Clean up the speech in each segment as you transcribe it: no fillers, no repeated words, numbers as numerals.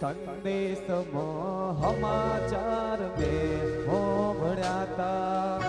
સંદેશમાં સમાચાર મેં સાંભળ્યા તા.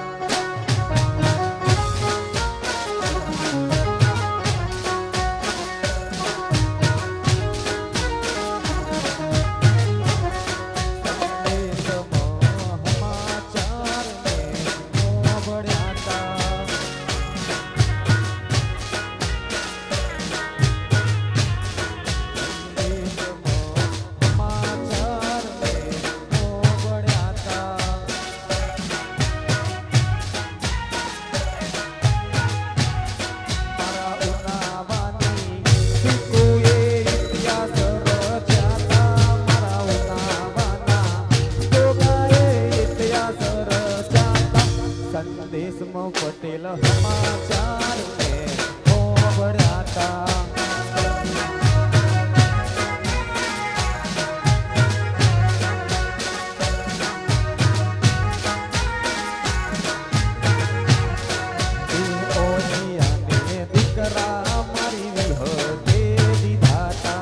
સંદેશમાં પટેલ સમાચાર મેં સાંભળ્યા તા. દીકરા મારી વિહતે દીધા તા.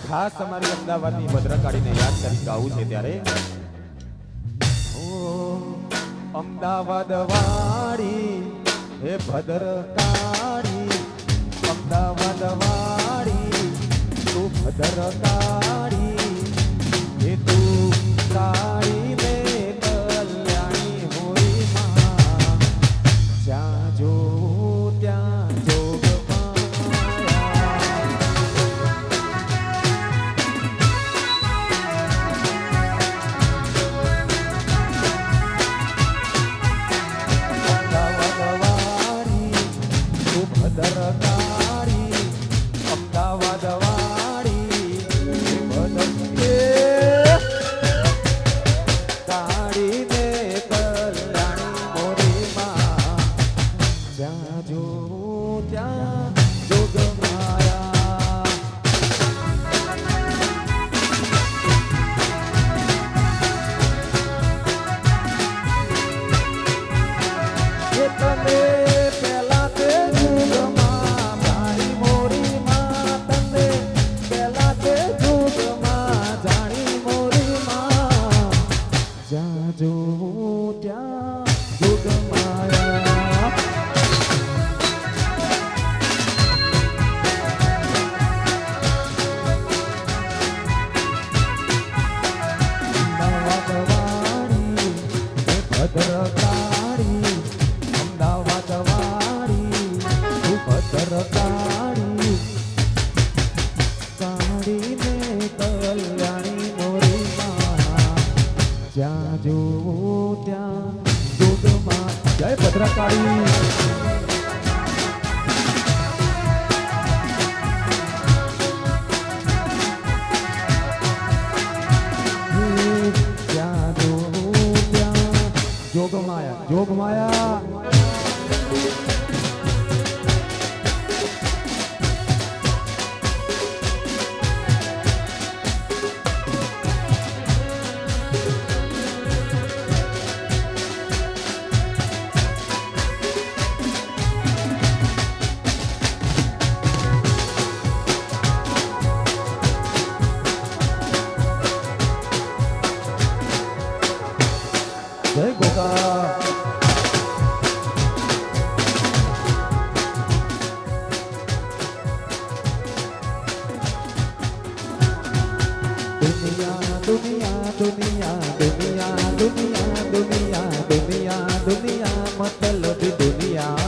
ખાસ અમારી અમદાવાદની ભદ્રકાળીને યાદ કરી ગાવું છે ત્યારે અમદાવાદ વાળી હે ભદ્રકાળી, અમદાવાદ વાળી તું ભદ્રકાળી, હે તું કાળી ને કલ્યાણી હોય માં, જ્યાં જો ત્યાં જોગ ભદ્રકાળી, અમદાવાદ વાળી કાળી ને કલ્યાણી મોરી માં, જ્યાં જો ત્યાં જોગ માયા. એ તમે જો ત્યાં જોગ માયા. અમદાવાદ વાળી ભદ્રકાળી, અમદાવાદ જય ભદ્રકાળી. ત્યાં જોઉં ત્યાં જોગમાયા જોગમાયા. જય ગોગા. દુનિયા દુનિયા દુનિયા દુનિયા દુનિયા દુનિયા દુનિયા દુનિયા મતલબ દુનિયા.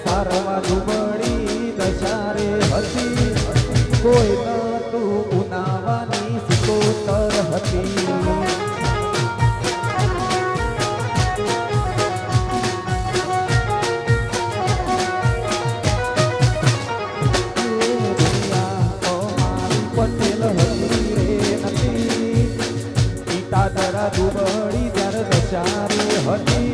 સારવા દુબળી દશારે હતી કોઈ નતું ઉનાવાની સિકોતર હતી. પટેલ હતી રે નથી પિતાદરા દુબળી જ્યારે દશારે હતી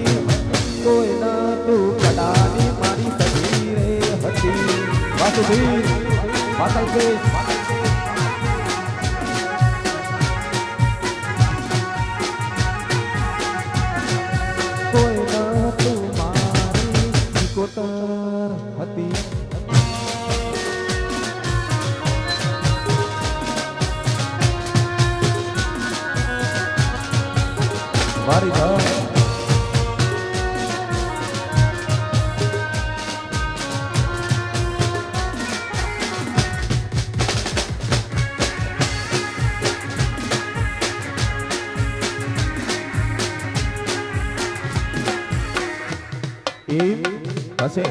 કોઈ નતું કડાની મારી સગી રે હતી. વાસુદેવ પાતલ કેસ કોઈ નતું મારી સિકોતર હતી. મારી ધન એમ હશે.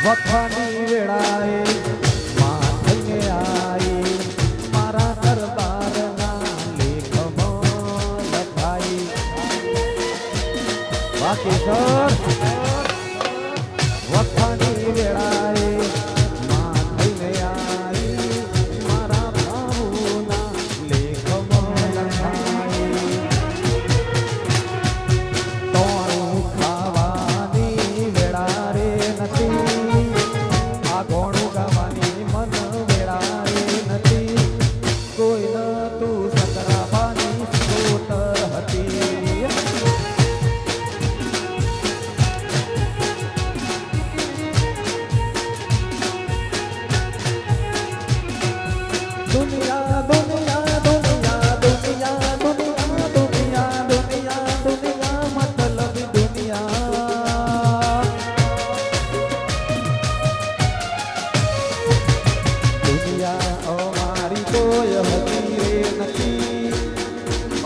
વખવાની વેળાએ માં થઈને આઈ મારા દરબારના લેખમાં લખાઈ. વાકેસર વખવાની વેળાએ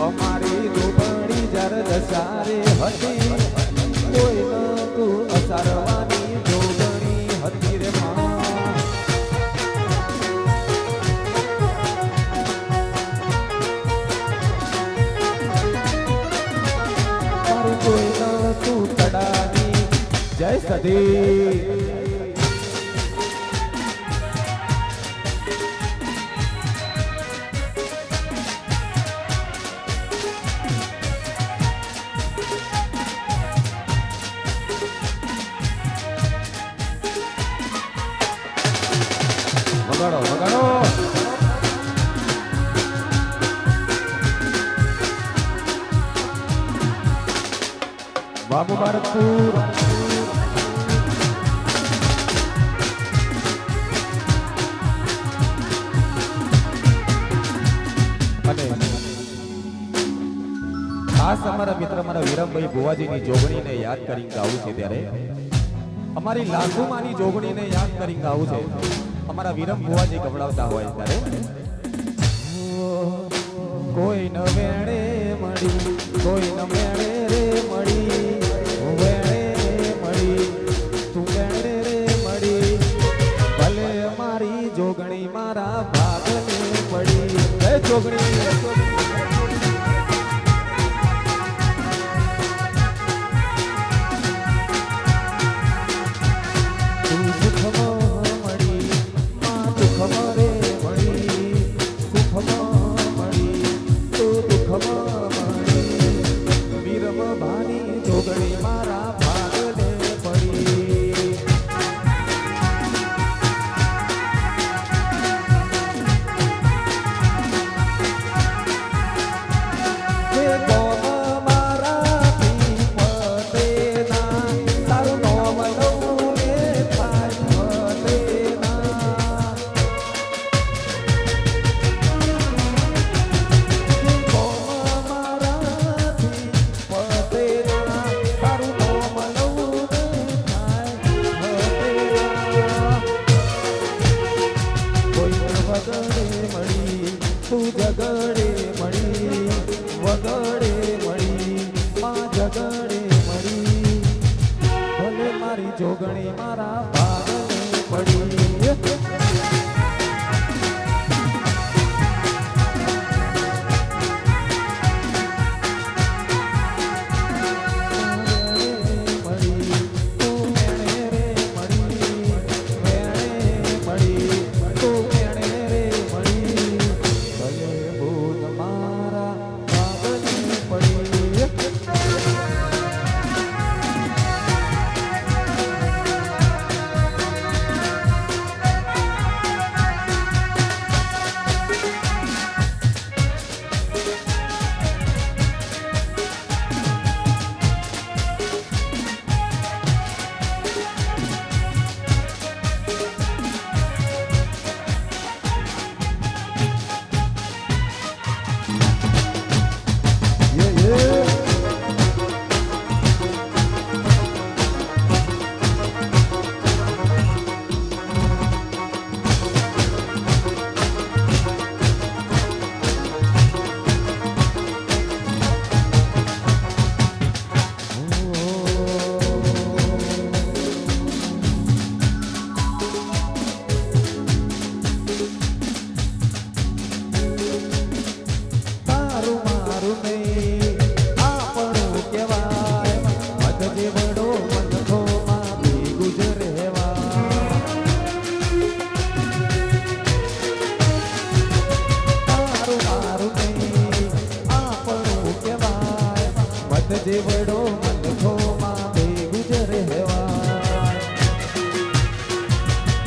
અમારી દુબળી જ્યારે દશારે હતી કોઈ નતું અસારવાની જોગણી હતી રે માં. મારું કોઈ નતું તડાની. જય સદી. વગાડો વગાડો. બાબુ બારકપુર ખાસ અમારા મિત્ર મારા વિરમભાઈ ભુવાજીની જોગણીને યાદ કરીને ગાવું છે ત્યારે અમારી લાખુમાની જોગણીને યાદ કરીને ગાવું છે અમારા વિરમ ભુવાજી ગવડાવતા હોય ત્યારે કોઈ ન વેણે મળી કોઈ ન વેણે રે મળી વેણે મળી તું વેણે રે મળી ભલે મારી જોગણી મારા ભાગને પડી હે જોગણી જોગણી મારા ભાગને પડી જેવડો મનખો માં બે ગુજરે હેવા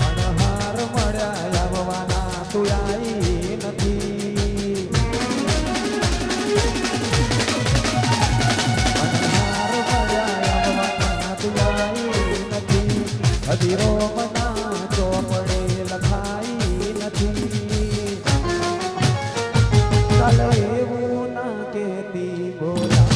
અનહાર મળ્યા આવવાના તું આવી નથી અનહાર મળ્યા આવવાના તું આવી નથી હજીરો મના ચોપડે લખાઈ નથી ચાલ એવું ના કેતી બોલા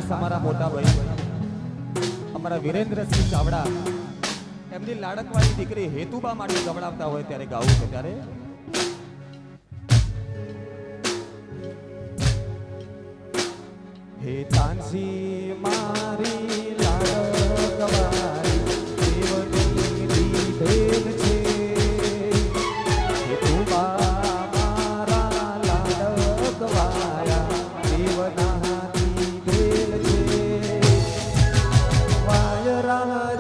ખાસ અમારા મોટા ભાઈ અમારા વિરેન્દ્રસિંહ ચાવડા એમની લાડકવાળી દીકરી હેતુબા માટે ગવડાવતા હોય ત્યારે ગાવું છે ત્યારે હે તાનસી મારી લાડકવાળી દેવની દીધેલ છે હેતુબા મારા લાડકવાળા દેવના દીધેલ છે વાયરા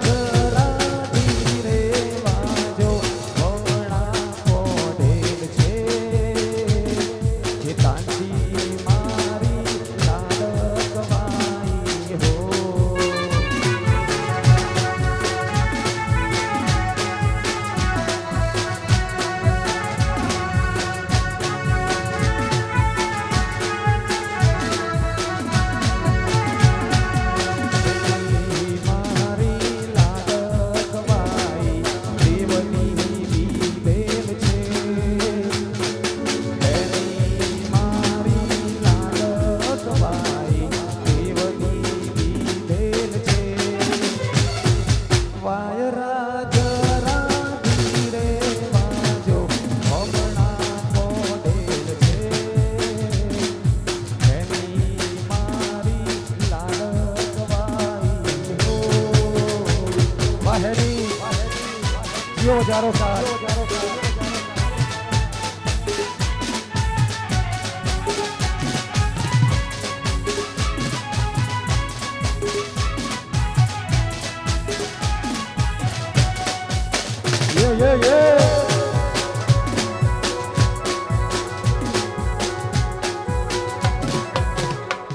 હજારો સાલ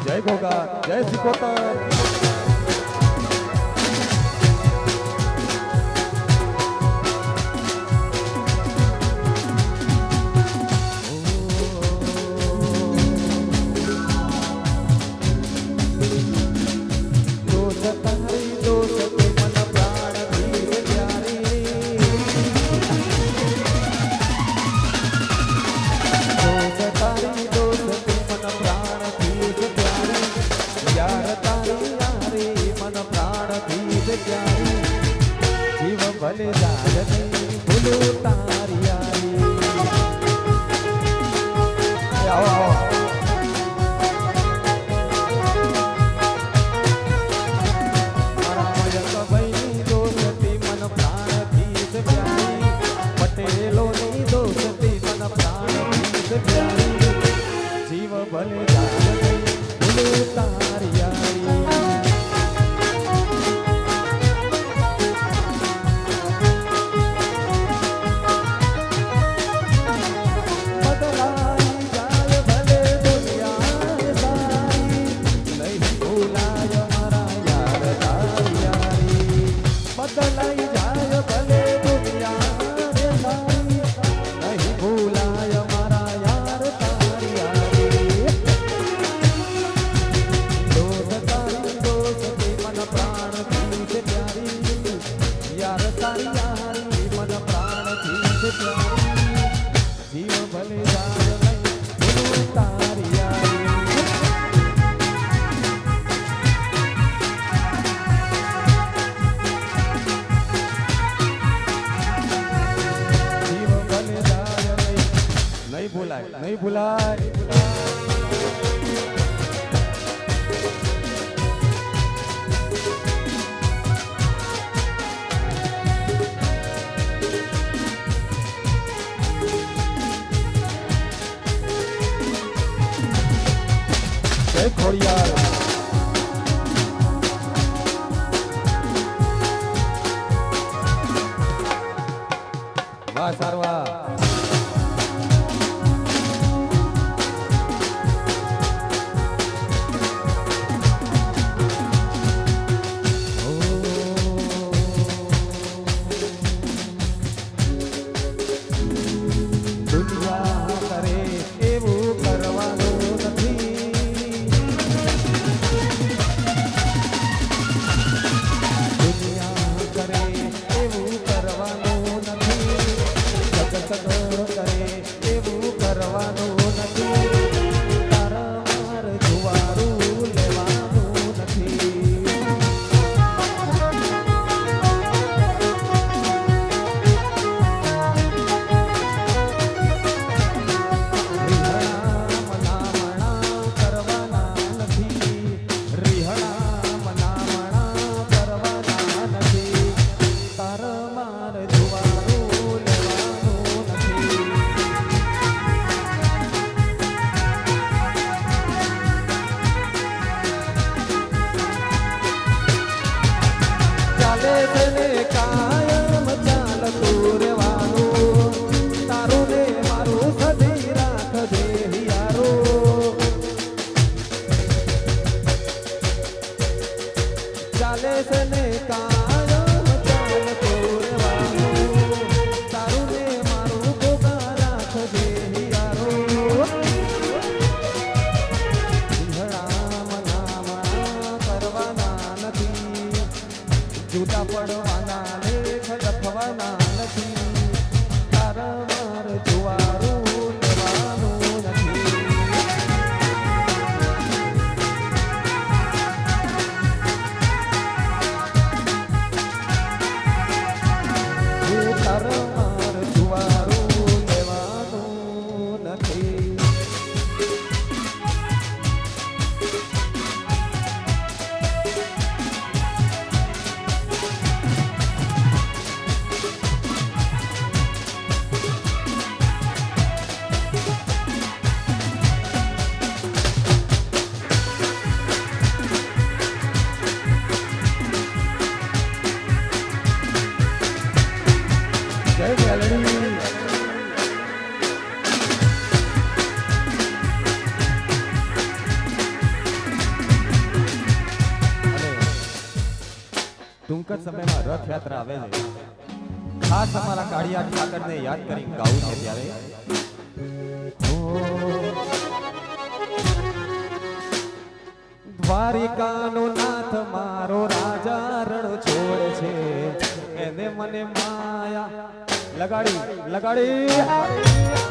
જય ગોગા જય સિકોતર જીવ ભલે જાગ નહીં ભૂલું તારી યારી આવો આવો મારા મયંક ભાઈની દોસ્તી મન પ્રાણથી જ પ્યારી પટેલોની દોસ્તી મન પ્રાણથી જ પ્યારી જીવ ભલે જાગ નહીં ભૂલું તારી યારી નહીં ભૂલાય જય ખોડિયાર વાહ સારવા સમયમાં રથયાત્રા આવે છે, ખાસ અમારા કાળિયા ઠાકરને યાદ કરીને ગાવું છે ત્યારે દ્વારિકાનો નાથ મારો રાજા રણ છોડે છે, એને મને માયા લગાડી લગાડી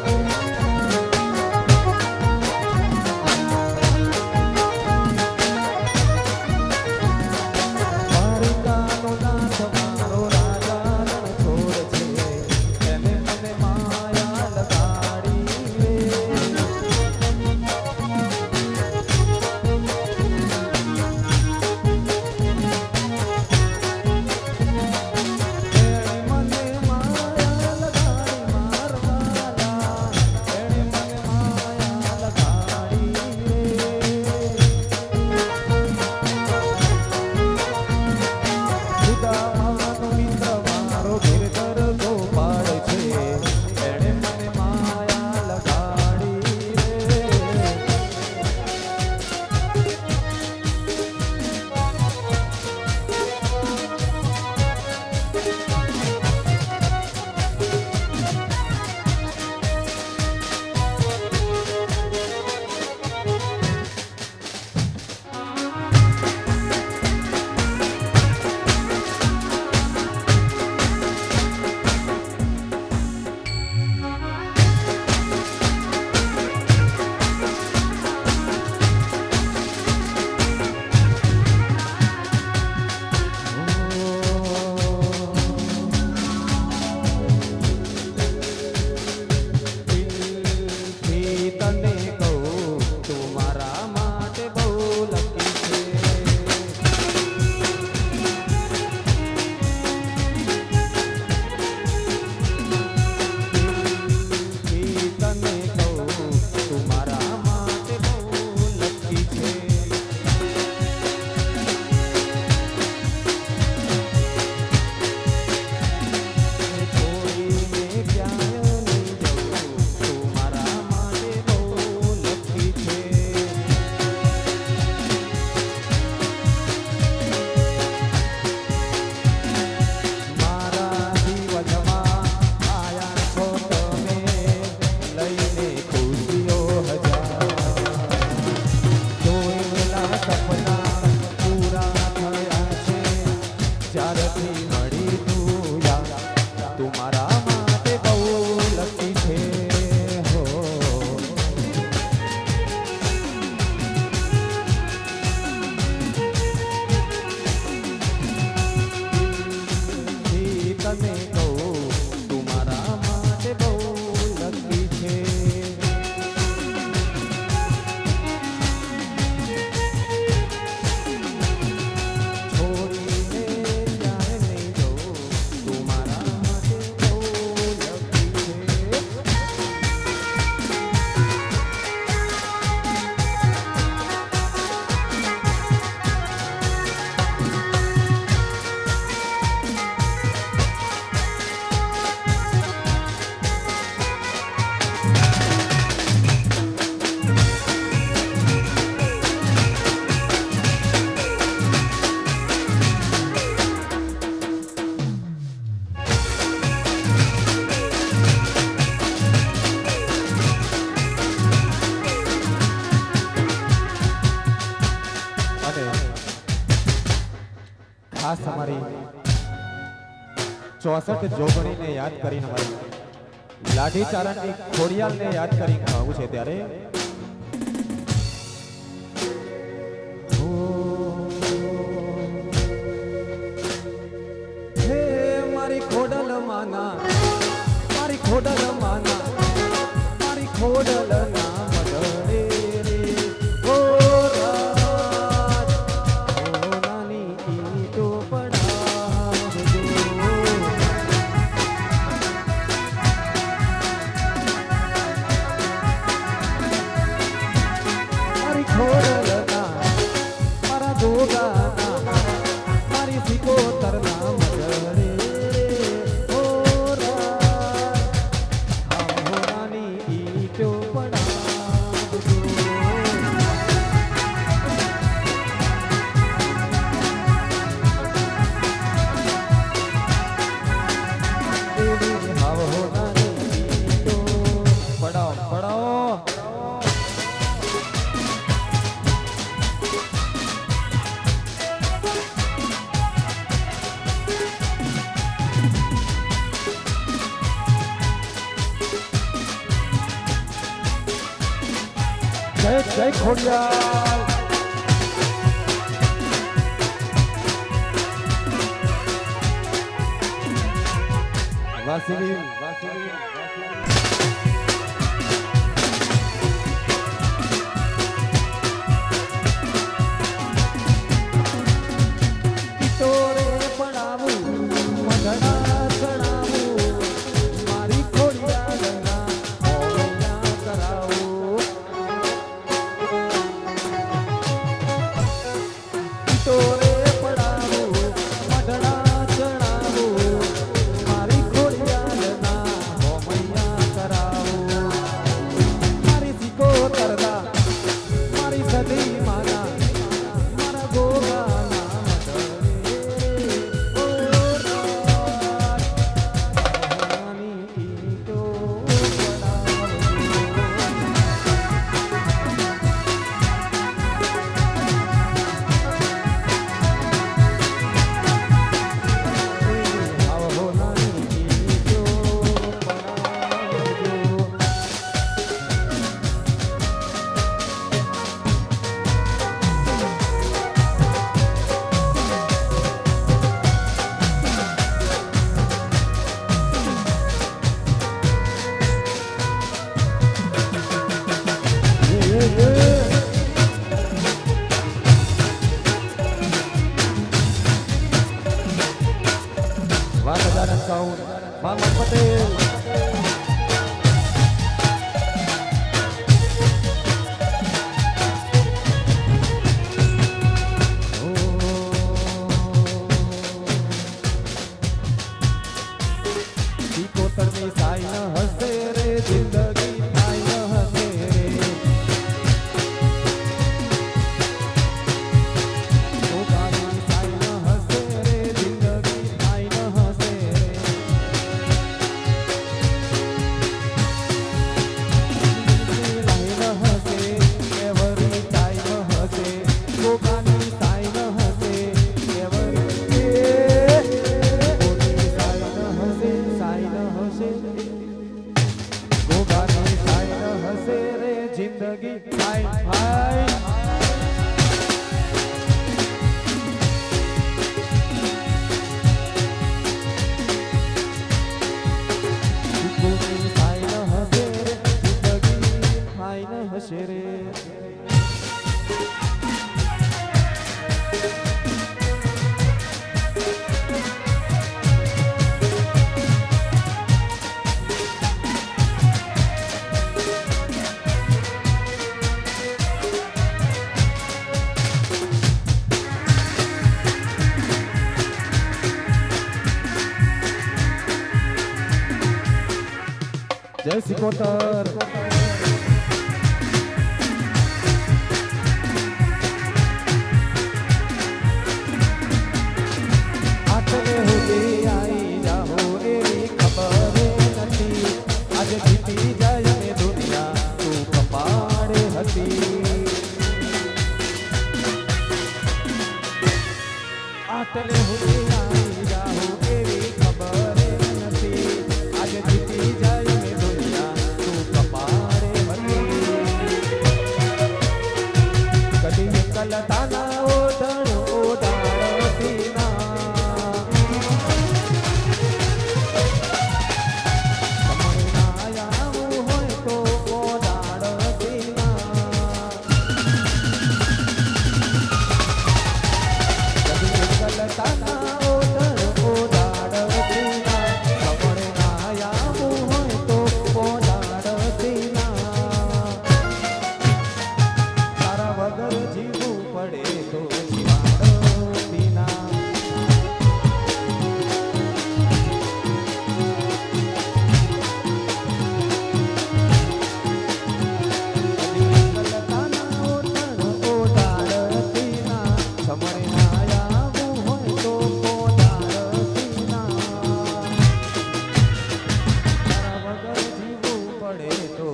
ખાસ અમારી 64 જોગણીને યાદ કરીને અમારી લાઠી ચારણની ખોડિયાલને યાદ કરીને ગાવું છે ત્યારે હે મારી ખોડલ માના મારી ખોડલ માના મારી ખોડલ ના મડળે રે ઓ રાત ઓ નાની ઈટો પડાવજો મારી ખોડલ ના મારા જોગા ના મારી સિકોતર ના મડળે ઓ રાત ઓ નાની ઈટો જય ખોડિયાર વાસી Mama Patel કોતરની સાઈ ન હસે રે જિંદગી સાઈ ન હસે રે કોતરની સાઈ ન હસે રે જિંદગી સાઈ ન હસે રે લાઈ ન હસે એવરી સાઈ ન હસે કોતરની સાઈ ન હસે જિંદગી હાય હાય કોની સાઈ ન હસે રે જિંદગી હાય ન હસે રે જય સિકોતર આટલે સુધી આવી જાઓ એવી ખબર નથી આજે જીતી જાય ને દુનિયા તું કપાળે હતી આટલે સુધી આવી જાઓ એવી ખબર નથી આજે જીતી જાય કલતાના ઓઢણ ઓઢાડતી ના સમય ના આવું હોય તો ઓઢાડતી ના કલતાના ઓઢણ ઓઢાડતી ના સમય ના આવું હોય તો ઓઢાડતી ના તારા વગર જીવું પડે તો જીવાડતી ના કલતાના ઓઢણ ઓઢાડતી ના સમય ના આવું હોય તો ઓઢાડતી ના તારા વગર જીવું પડે તો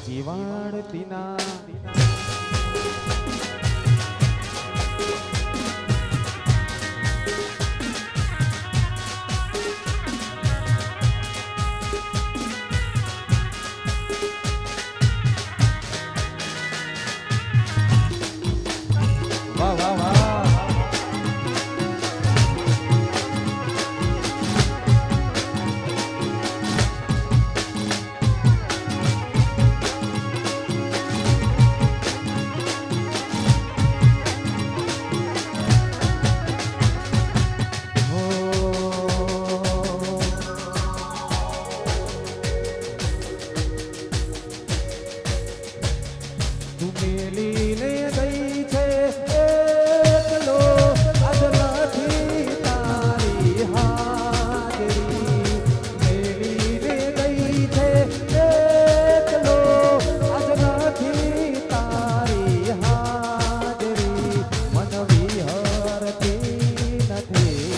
જીવાડતી ના તું મેલીને ગઈ છે એકલો આજ નથી તારી હાજરી મેલીને ગઈ છે એકલો આજ નથી તારી હાજરી મન વિહરતી નથી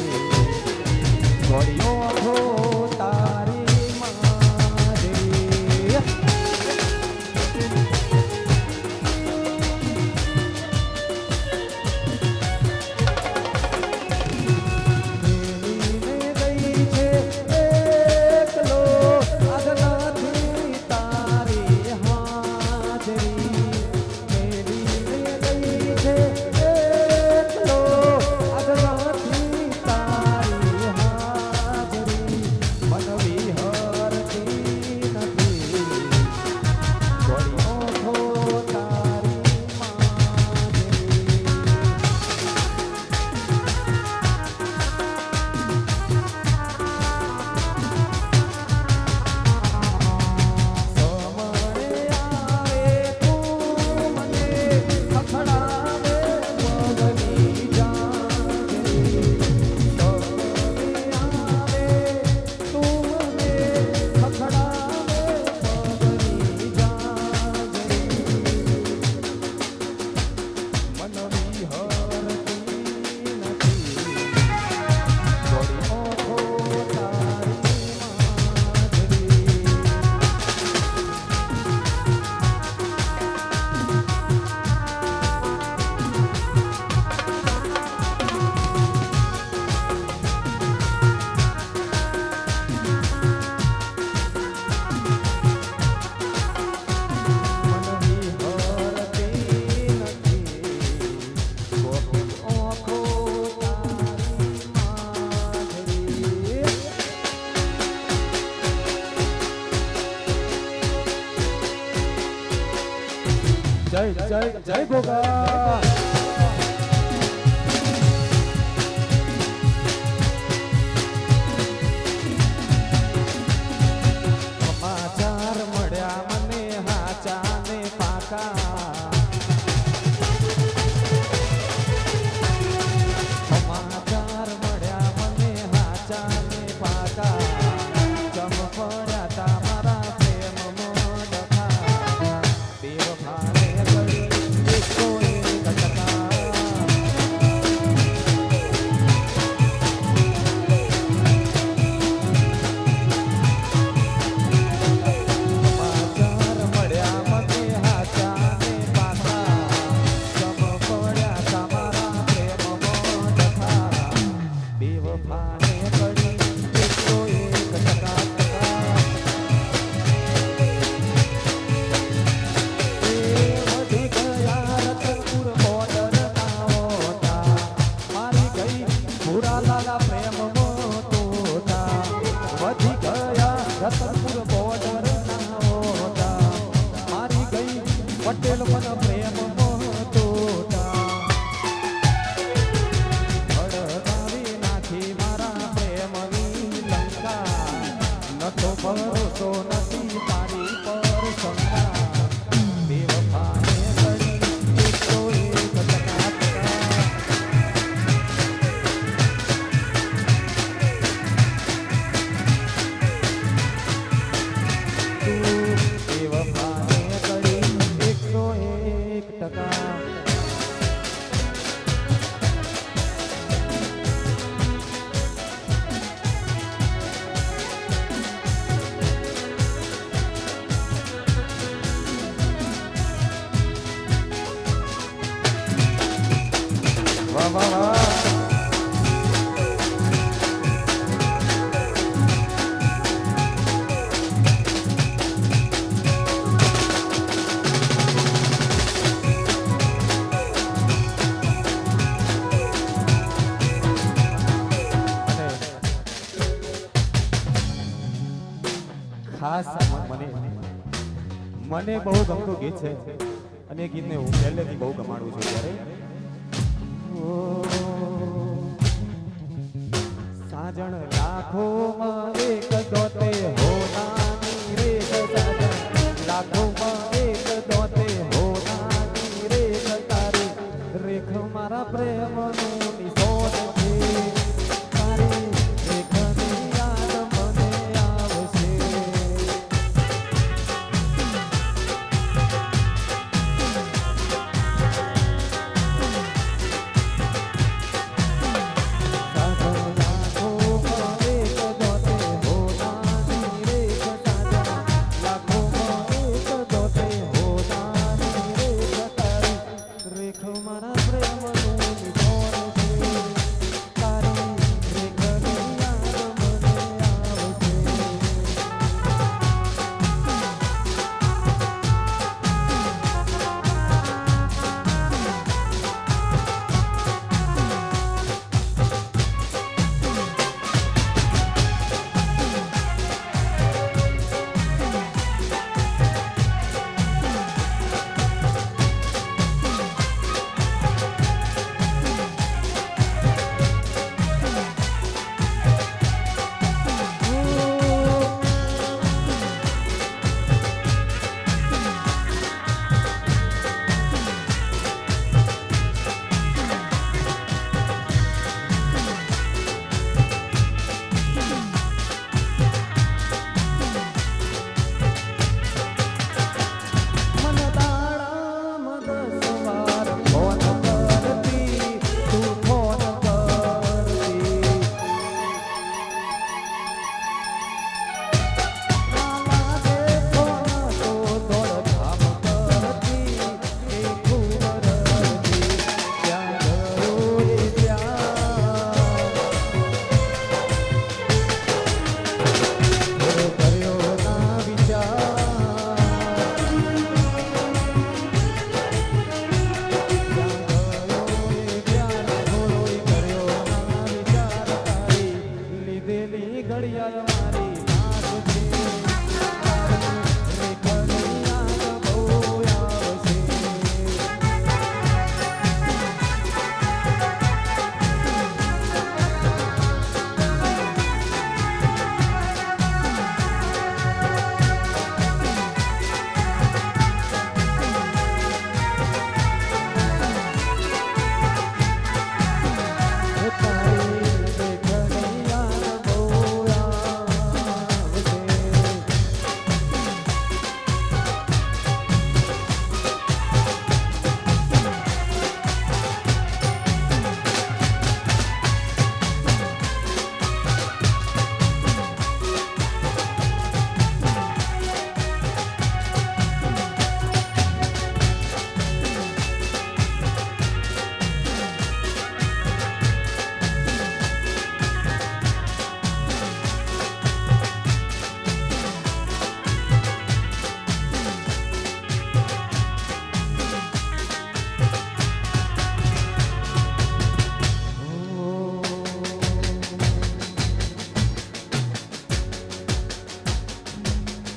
ઘડીઓ આંખો તારી માજરી જય જય જય ભોગા સમાચાર મળ્યા મને હાચા ને પાકા સમાચાર મળ્યા મને હાચા ને પાકા ચમ પડ્યા તા મારા પ્રેમમાં ડખા બેવફાને કરી એકસો એક ટકા સમાચાર મળ્યા મને હાચા ને પાકા ચમ પડ્યા તા મારા પ્રેમમાં ડખા બેવફાને કરી એકસો એક ટકા વધી ગયા રતનપુર બોર્ડર ના મારી ગઈ ભૂરા લાલા પ્રેમમાં તોતા વધી ગયા રતનપુર બોર્ડર ના મારી ગઈ પટેલ મન પ્રેમમાં તોતા હળગાવી નાખી મારા પ્રેમની લંકા નતો ભરોસો નથી તારી પર શંકા બેવફાને કરી એકસો એક ટકા તું બેવફાને કરી એકસો એક ટકા વાહ વાહ વાહ ખાસ મને બહુ ગમતું ગીત છે અને એ ગીતને હું પહેલેથી બહુ ગમાડું છું ત્યારે સાજણ લાખોમાં એક દોતે હોનાની રે સાજણ લાખોમાં એક દોતે હોનાની મારા પ્રેમનું નિશોધ છે તારી રેખાની યાદ મને આવશે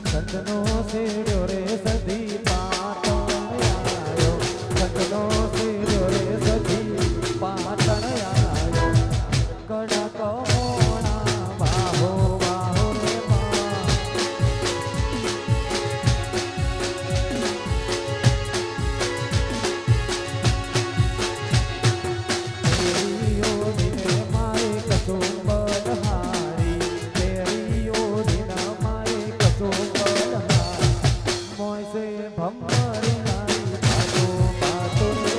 સતનો સેડ્યો રે સધી પાટણ આયો સતનો સેડ્યો રે સધી પાટણ આયો કડક મોણા બાહો બાહો રે મારે કસુંબર હારી તેરીઓ દિન મારે કસુંબર મોયસે ભમરી નારી પાતો પાતો રે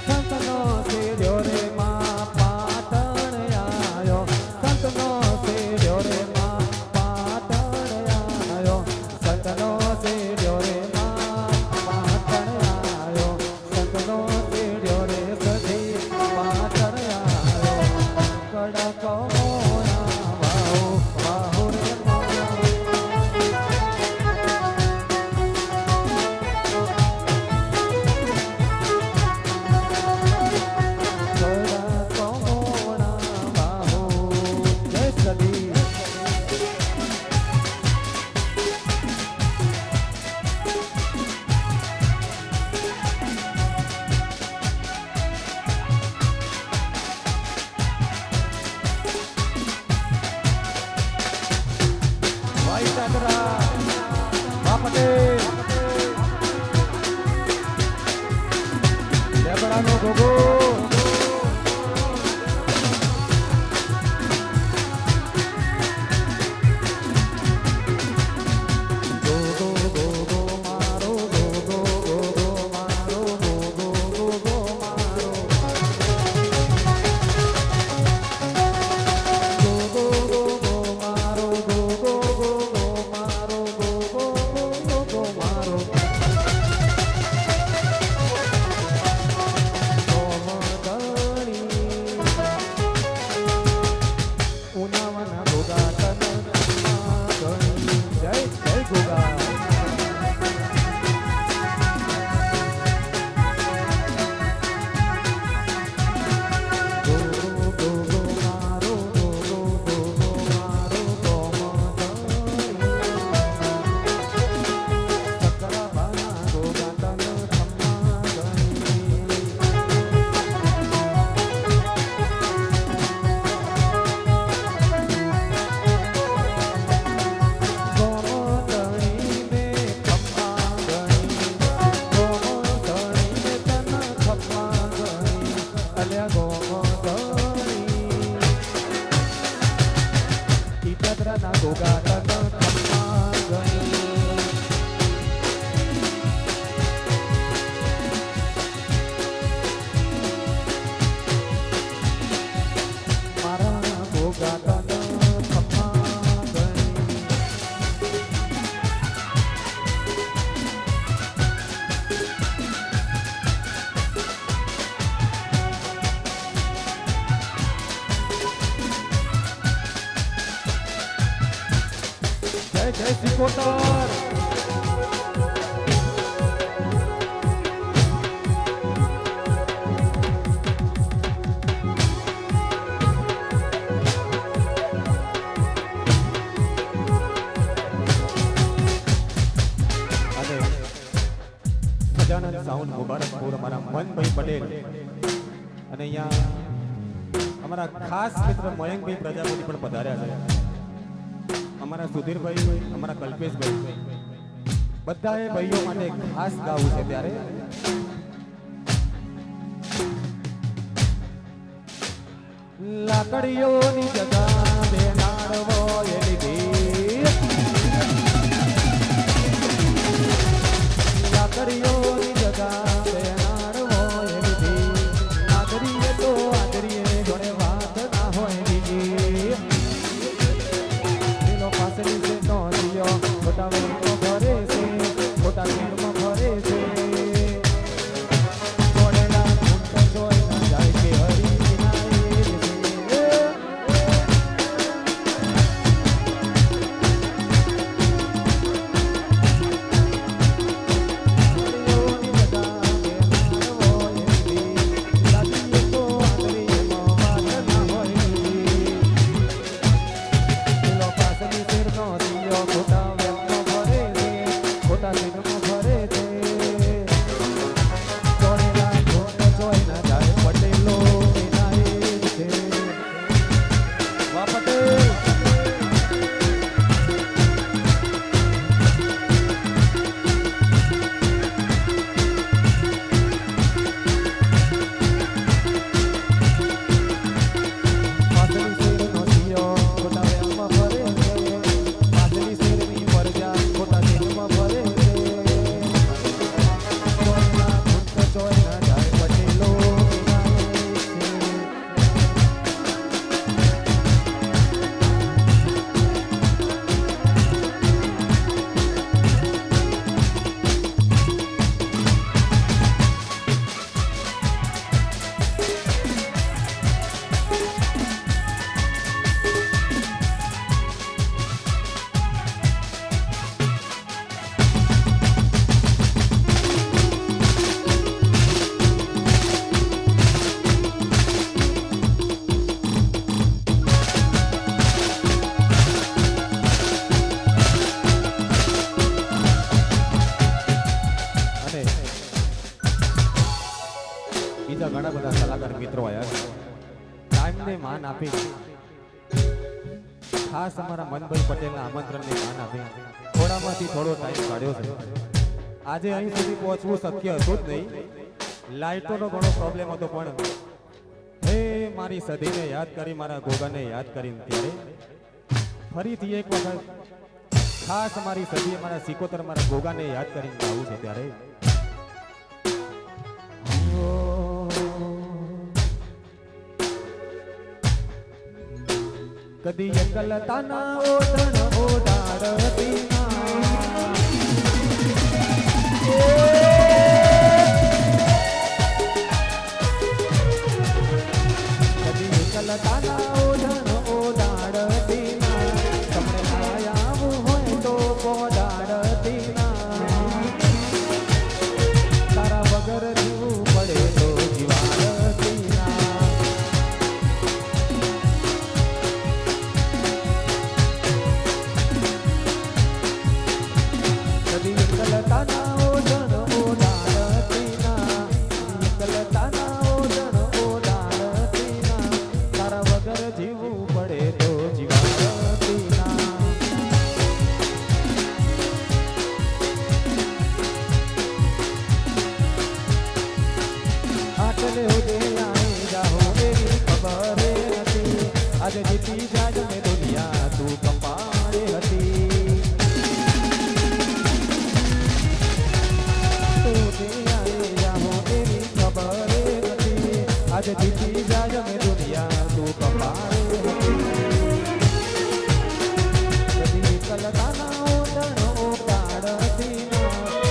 સંતનો સેડ્યો રે માં પાટણ આયો સંતનો સેડ્યો રે માં પાટણ આયો સંતનો સેડ્યો રે માં પાટણ આયો સંતનો સેડ્યો રે સધી પાટણ આયો કડક મોણા વાહો વાહો રે કડક મોણા વાહો જય સધી માટે લેબડાનો ગોગો જય સિકોતર સજાનંદ સાઉન્ડ મુબારકપુર અમારા મનભાઈ પટેલ અને અહીંયા અમારા ખાસ મિત્ર મયંકભાઈ પ્રજાપતિ પણ પધાર્યા છે. અમારા સુધીરભાઈ, અમારા કલ્પેશભાઈ, બધાએ ભાઈઓ માટે ખાસ ગાવું છે. ત્યારે લાકડીઓની જગા બેનાડવો એ લીધી, લાકડીઓની જગા બેનાડવો એ લીધી, આદરીએ તો આદરીએ જોડે વાત ના હોય બીજી. પાસરી છે તો દિયો મોટા વેણમાં ભરે છે, મોટા વેણમાં ભરે છે. મોડેલા ખૂંટ જોઈ ન જાય કે હરી નાઈ રે. ખાસ અમારા મનભાઈ પટેલના આમંત્રણને માન આપી થોડામાંથી થોડો ટાઈમ કાઢ્યો છે. આજે અહીં સુધી પહોંચવું શક્ય હતું જ નહીં. લાઇટોનો ઘણો પ્રોબ્લેમ હતો પણ હે મારી સદીને યાદ કરી, મારા ગોગાને યાદ કરીને ત્યારે ફરીથી એક વખત ખાસ મારી સદી, મારા સિકોતર, મારા ગોગાને યાદ કરીને આવું છે ત્યારે કદી એકલતાના ઓઢણ ઓઢાડતી કદી એકલતાના ઓઢણ ઓઢાડતી તમને આયાવું હોય તો પોડાડતી તારા વગર જીવવું પડે તો જીવાડતી આજે જીતી જાજ મેં દુનિયા તું કપાળે હતી તું તે આए જાહો એવી ખબર નથી આજે જીતી જાજ મેં દુનિયા તું કપાળે હતી કદી કલતાના ઓઢણો કાઢતી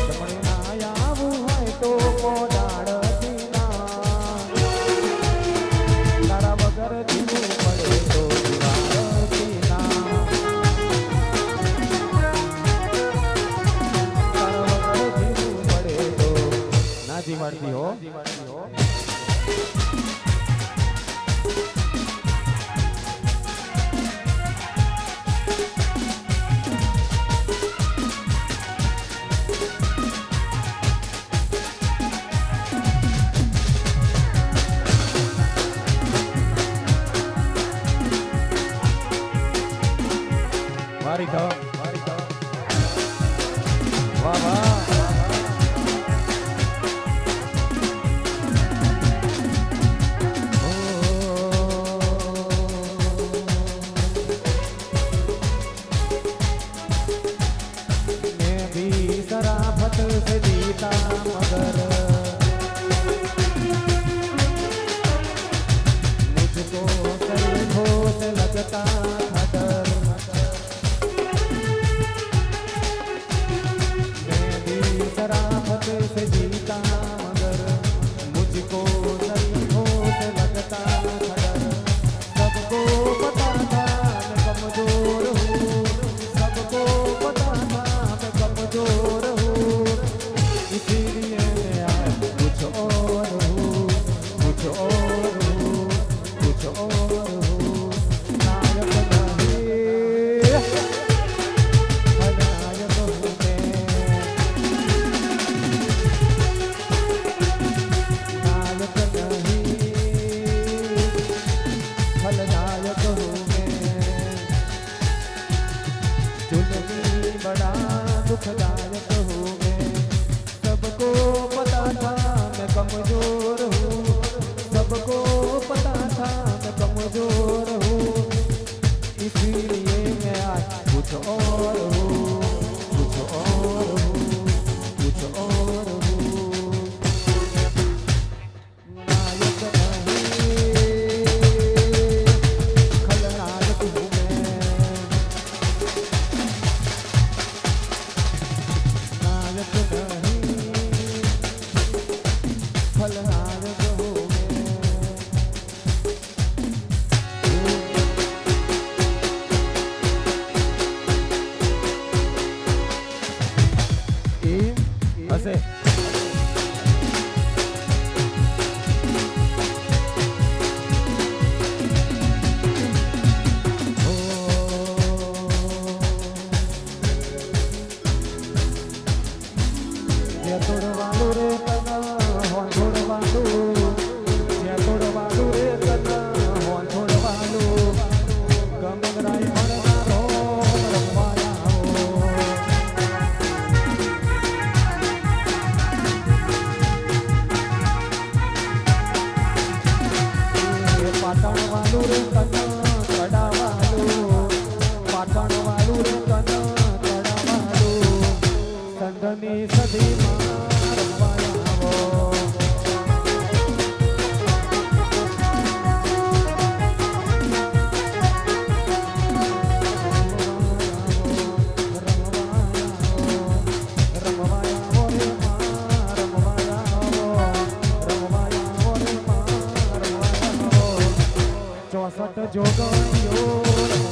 તમને ના આવું હોય તો પોડાડતી તારા વગર જીવું જીવાડતી હો મારી વાહ વાહ से जीता मगर मुझको सरधो से लगता था डर मैं भी शराफत से जीता मगर मुझको सरधो से लगता था डर सबको पता था मैं कमजोर हूँ सबको पता था मैं कमजोर हूँ इसीलिए मैं कुछ और हूँ कुछ और हूँ कुछ और हूँ नायक नहीं खलनायक हूँ मैं नायक नहीं खलनायक हूँ मैं जुल्मी बड़ा दुखदायक हूँ मैं सबको पता था मैं कमजोर हूँ सबको पता था मैं कमजोर हूँ इसीलिए मैं आज कुछ और हूँ कुछ और हूँ कुछ और हूँ नायक नहीं खलनायक हूँ मैं नायक नहीं खलनायक हूँ मैं કન કડાવાલું પાટણ વાળું રે કન કડાવાલું સંઘની સદીમાં રમવા આવો ચોસઠ જોગણીઓ